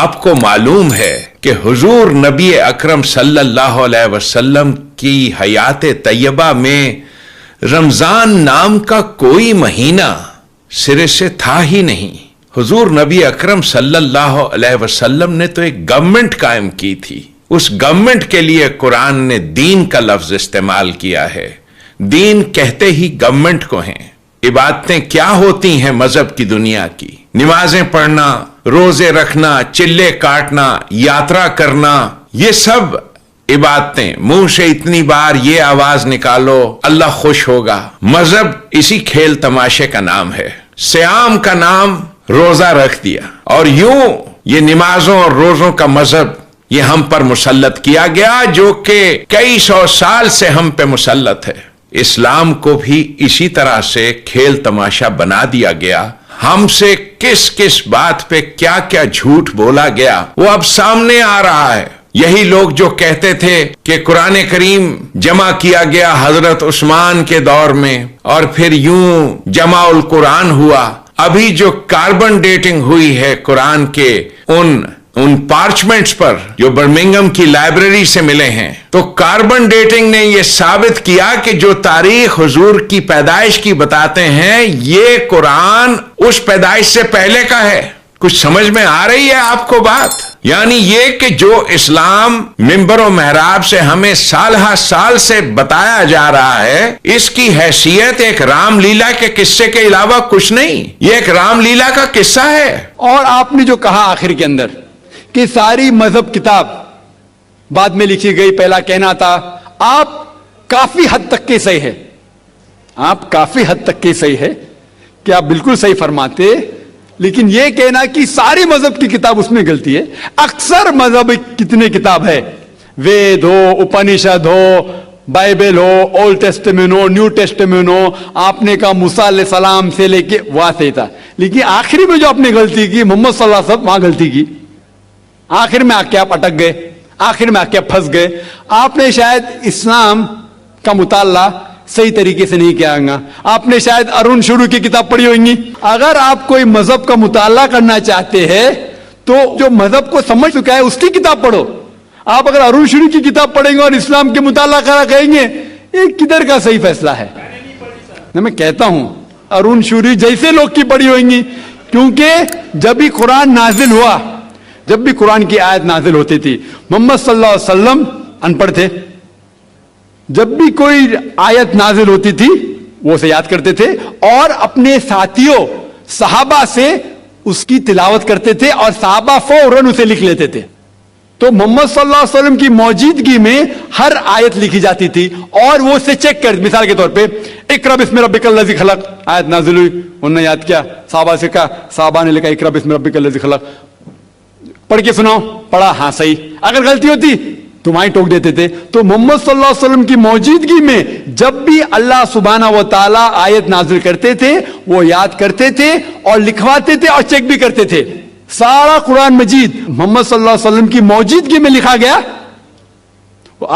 آپ کو معلوم ہے کہ حضور نبی اکرم صلی اللہ علیہ وسلم کی حیات طیبہ میں رمضان نام کا کوئی مہینہ سرے سے تھا ہی نہیں. حضور نبی اکرم صلی اللہ علیہ وسلم نے تو ایک گورنمنٹ قائم کی تھی. اس گورنمنٹ کے لیے قرآن نے دین کا لفظ استعمال کیا ہے. دین کہتے ہی گورنمنٹ کو ہیں. عبادتیں کیا ہوتی ہیں مذہب کی دنیا کی؟ نمازیں پڑھنا، روزے رکھنا، چلے کاٹنا، یاترا کرنا، یہ سب عبادتیں. منہ سے اتنی بار یہ آواز نکالو اللہ خوش ہوگا. مذہب اسی کھیل تماشے کا نام ہے. صیام کا نام روزہ رکھ دیا اور یوں یہ نمازوں اور روزوں کا مذہب یہ ہم پر مسلط کیا گیا، جو کہ کئی سو سال سے ہم پہ مسلط ہے. اسلام کو بھی اسی طرح سے کھیل تماشا بنا دیا گیا. ہم سے کس کس بات پہ کیا کیا جھوٹ بولا گیا وہ اب سامنے آ رہا ہے. یہی لوگ جو کہتے تھے کہ قرآن کریم جمع کیا گیا حضرت عثمان کے دور میں اور پھر یوں جمع القرآن ہوا. ابھی جو کاربن ڈیٹنگ ہوئی ہے قرآن کے ان پارچمنٹس پر جو برمنگم کی لائبریری سے ملے ہیں، تو کاربن ڈیٹنگ نے یہ ثابت کیا کہ جو تاریخ حضور کی پیدائش کی بتاتے ہیں یہ قرآن اس پیدائش سے پہلے کا ہے. کچھ سمجھ میں آ رہی ہے آپ کو بات؟ یعنی یہ کہ جو اسلام منبر و محراب سے ہمیں سال ہا سال سے بتایا جا رہا ہے، اس کی حیثیت ایک رام لیلا کے قصے کے علاوہ کچھ نہیں. یہ ایک رام لیلا کا قصہ ہے. اور آپ نے جو کہا آخر کے اندر کہ ساری مذہب کتاب بعد میں لکھی گئی، پہلا کہنا تھا، آپ کافی حد تک کے صحیح ہے. آپ کافی حد تک کے صحیح ہے کہ آپ بالکل صحیح فرماتے، لیکن یہ کہنا کہ ساری مذہب کی کتاب اس میں غلطی ہے. اکثر مذہب کتنے کتاب ہے، وید ہو، اپنشد ہو، بائبل ہو، اولڈ ٹیسٹمنٹ ہو، نیو ٹیسٹمنٹ ہو، آپ نے کہا موسیٰ علیہ السلام سے لے کے وہاں سے تھا، لیکن آخری میں جو آپ نے غلطی کی محمد صلی اللہ علیہ وسلم وہاں غلطی کی. آخر میں آ کے آپ اٹک گئے، آخر میں آ کے آپ پھنس گئے. آپ نے شاید اسلام کا مطالعہ صحیح طریقے سے نہیں کیا گا. آپ نے شاید ارون شروع کی کتاب پڑھی ہوگی. اگر آپ کوئی مذہب کا مطالعہ کرنا چاہتے ہیں تو جو مذہب کو سمجھ چکا ہے اس کی کتاب پڑھو. آپ اگر ارون شروع کی کتاب پڑھیں گے اور اسلام کے مطالعہ کرا کہیں گے یہ کدھر کا صحیح فیصلہ ہے؟ میں کہتا ہوں ارون شروع جیسے لوگ کی پڑھی ہوگی، کیونکہ جب بھی قرآن نازل ہوا، جب بھی قرآن کی آیت نازل ہوتی تھی، محمد صلی اللہ علیہ وسلم ان پڑھ تھے. جب بھی کوئی آیت نازل ہوتی تھی وہ اسے یاد کرتے تھے اور اپنے ساتھیوں صحابہ سے اس کی تلاوت کرتے تھے اور صحابہ فوراً اسے لکھ لیتے تھے. تو محمد صلی اللہ علیہ وسلم کی موجودگی میں ہر آیت لکھی جاتی تھی اور وہ اسے چیک کر، مثال کے طور پہ اقرا بسم ربک الذی خلق آیت نازل ہوئی، انہوں نے یاد کیا، صحابہ سے کہا، صحابہ نے لکھا اقرا بسم ربک الذی خلق، پڑھ کے سناؤ، پڑھا، ہاں صحیح. اگر غلطی ہوتی تمہیں ٹوک دیتے تھے. تو محمد صلی اللہ علیہ وسلم کی موجودگی میں جب بھی اللہ سبحانہ و تعالی آیت نازل کرتے تھے وہ یاد کرتے تھے اور لکھواتے تھے اور چیک بھی کرتے تھے. سارا قرآن مجید محمد صلی اللہ علیہ وسلم کی موجودگی میں لکھا گیا.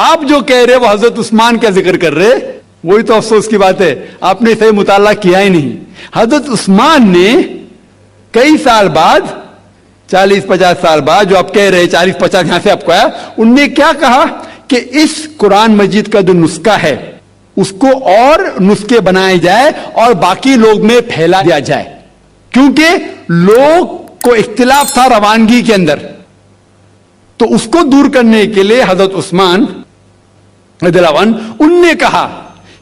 آپ جو کہہ رہے وہ حضرت عثمان کا ذکر کر رہے، وہی تو افسوس کی بات ہے، آپ نے صحیح مطالعہ کیا ہی نہیں. حضرت عثمان نے کئی سال بعد، 40-50 سال بعد، جو آپ کہہ رہے 40-50 یہاں سے آپ کو آیا، ان نے کیا کہا کہ اس قرآن مجید کا جو نسخہ ہے اس کو اور نسخے بنائے جائے اور باقی لوگ میں پھیلا دیا جائے، کیونکہ لوگ کو اختلاف تھا روانگی کے اندر. تو اس کو دور کرنے کے لیے حضرت عثمان رضی اللہ عنہ ان نے کہا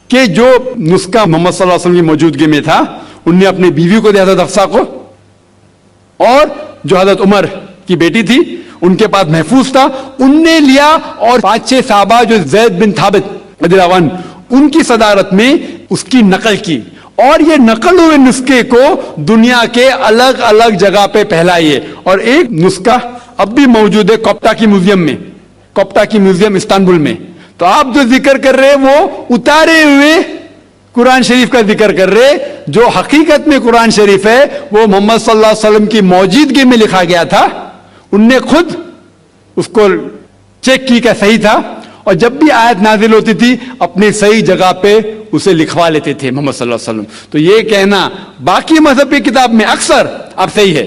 کہ جو نسخہ محمد صلی اللہ علیہ وسلم کی موجودگی میں تھا ان نے اپنی بیوی کو دیا حضرت حفصہ کو، اور جو حضرت عمر کی بیٹی تھی ان کے پاس محفوظ تھا، ان نے لیا، اور 5-6 صحابہ جو زید بن ثابت رضی اللہ عنہ ان کی صدارت میں اس کی نقل کی، اور یہ نقل ہوئے نسخے کو دنیا کے الگ الگ جگہ پہ پھیلائیے. اور ایک نسخہ اب بھی موجود ہے کوپٹا کی میوزیم میں، کوپٹا کی میوزیم استنبول میں. تو آپ جو ذکر کر رہے وہ اتارے ہوئے قرآن شریف کا ذکر کر رہے، جو حقیقت میں قرآن شریف ہے وہ محمد صلی اللہ علیہ وسلم کی موجودگی میں لکھا گیا تھا. ان نے خود اس کو چیک کی کہ صحیح تھا، اور جب بھی آیت نازل ہوتی تھی اپنی صحیح جگہ پہ اسے لکھوا لیتے تھے محمد صلی اللہ علیہ وسلم. تو یہ کہنا باقی مذہب کی کتاب میں اکثر اب صحیح ہے،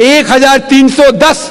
1310।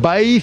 22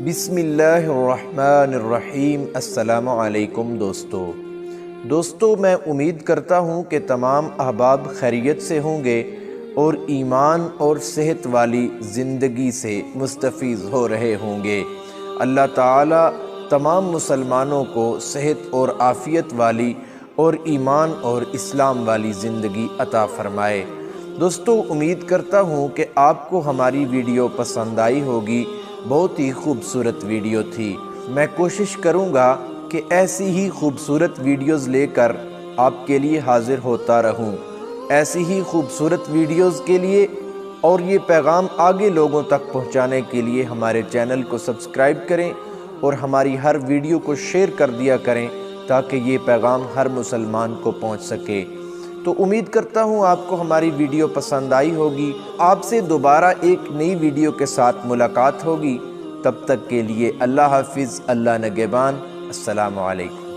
بسم اللہ الرحمن الرحیم۔ السلام علیکم دوستو، میں امید کرتا ہوں کہ تمام احباب خیریت سے ہوں گے اور ایمان اور صحت والی زندگی سے مستفیض ہو رہے ہوں گے۔ اللہ تعالی تمام مسلمانوں کو صحت اور عافیت والی اور ایمان اور اسلام والی زندگی عطا فرمائے۔ دوستو، امید کرتا ہوں کہ آپ کو ہماری ویڈیو پسند آئی ہوگی۔ بہت ہی خوبصورت ویڈیو تھی۔ میں کوشش کروں گا کہ ایسی ہی خوبصورت ویڈیوز لے کر آپ کے لیے حاضر ہوتا رہوں۔ ایسی ہی خوبصورت ویڈیوز کے لیے اور یہ پیغام آگے لوگوں تک پہنچانے کے لیے ہمارے چینل کو سبسکرائب کریں اور ہماری ہر ویڈیو کو شیئر کر دیا کریں تاکہ یہ پیغام ہر مسلمان کو پہنچ سکے۔ تو امید کرتا ہوں آپ کو ہماری ویڈیو پسند آئی ہوگی۔ آپ سے دوبارہ ایک نئی ویڈیو کے ساتھ ملاقات ہوگی۔ تب تک کے لیے اللہ حافظ، اللہ نگہبان، السلام علیکم۔